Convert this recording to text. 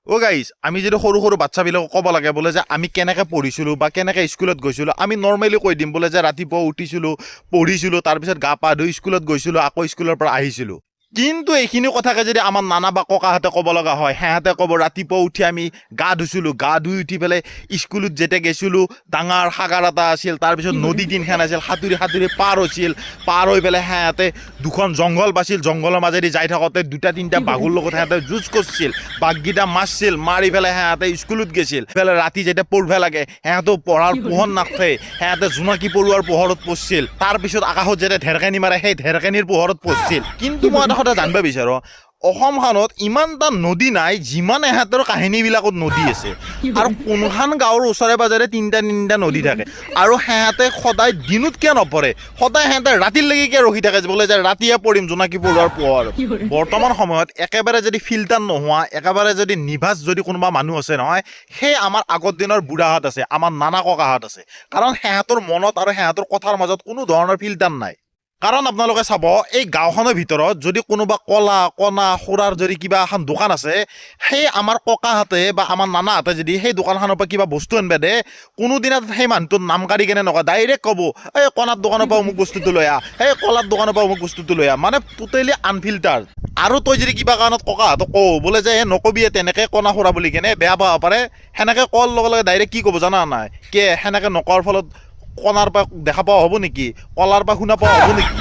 অ' guys আমি যদি সৰু সৰু বাচ্চাবিলাকক ক'ব লাগে বোলে যে আমি কেনেকৈ পঢ়িছিলোঁ বা কেনেকৈ স্কুলত গৈছিলোঁ আমি নৰ্মেলি কৈ দিম বোলে যে ৰাতিপুৱা উঠিছিলোঁ পঢ়িছিলোঁ তাৰপিছত গা পা ধুই স্কুলত গৈছিলোঁ আকৌ স্কুলৰ পৰা আহিছিলোঁ কিন্তু এইখিনি কথাকে যদি আমাৰ নানা বা ককাহঁতে ক'ব লগা হয় সিহঁতে ক'ব ৰাতিপুৱা উঠি আমি গা ধুইছিলোঁ গা ধুই উঠি পেলাই স্কুলত যেতিয়া গৈছিলোঁ ডাঙৰ সাগৰ এটা আছিল তাৰপিছত নদী তিনিখন আছিল সাঁতুৰি সাঁতুৰি পাৰ হৈছিল পাৰ হৈ পেলাই সিহঁতে দুখন জংঘল বাছিল জংঘলৰ মাজেদি যাই থাকোঁতে দুটা তিনিটা বাঘৰ লগত সিহঁতে যুঁজ কৰিছিল বাঘকেইটা মাৰিছিল মাৰি পেলাই সিহঁতে স্কুলত গৈছিল পেলাই ৰাতি যেতিয়া পঢ়িব লাগে সিহঁতেও পঢ়াৰ পোহৰ নাথে সিহঁতে জোনাকী পৰুৱাৰ পোহৰত পঢ়ছিল তাৰপিছত আকাশত যেতিয়া ঢেৰকানি মাৰে সেই ঢেৰকানিৰ পোহৰত পঢ়ছিল কিন্তু মই এটা কথা জানিব বিচাৰোঁ অসমখনত ইমানটা নদী নাই যিমান এহেঁতৰ কাহিনীবিলাকত নদী আছে আৰু কোনখন গাঁৱৰ ওচৰে পাজৰে তিনিটা নদী থাকে আৰু সিহঁতে সদায় দিনত কিয় নপঢ়ে সদায় সিহঁতে ৰাতিলৈকে কিয় ৰখি থাকে বোলে যে ৰাতিয়ে পঢ়িম জোনাকী পৰুৱাৰ পোহৰ বৰ্তমান সময়ত একেবাৰে যদি ফিল্টাৰ নোহোৱা একেবাৰে যদি নিভাজ যদি কোনোবা মানুহ আছে নহয় সেই আমাৰ আগৰ দিনৰ বুঢ়াহঁত আছে আমাৰ নানা ককাহঁত আছে কাৰণ সিহঁতৰ মনত আৰু সিহঁতৰ কথাৰ মাজত কোনো ধৰণৰ ফিল্টাৰ নাই কাৰণ আপোনালোকে চাব এই গাঁওখনৰ ভিতৰত যদি কোনোবা কলা কণা সুৰাৰ যদি কিবা এখন দোকান আছে সেই আমাৰ ককাহঁতে বা আমাৰ নানাহঁতে যদি সেই দোকানখনৰ পৰা কিবা বস্তু আনিব দে কোনোদিনা সেই মানুহটোৰ নাম কাঢ়ি কেনে নকয় ডাইৰেক্ট ক'ব এই কণাৰ দোকানৰ পৰা অমুক বস্তুটো লৈ আহ সেই কলাৰ দোকানৰ পৰা অমুক বস্তুটো লৈ আহ মানে টোটেলি আনফিল্টাৰ আৰু তই যদি কিবা কাৰণত ককাহঁতক কওঁ বোলে যে নকবি তেনেকৈ কণা সুৰা বুলি কেনে বেয়া পাব পাৰে সেনেকৈ কোৱাৰ লগে লগে ডাইৰেক্ট কি ক'ব জানা নাই কে সেনেকৈ নকোৱাৰ ফলত কণাৰ পৰা দেখা পোৱা হ'ব নেকি কলাৰ পৰা শুনা পোৱা হ'ব নেকি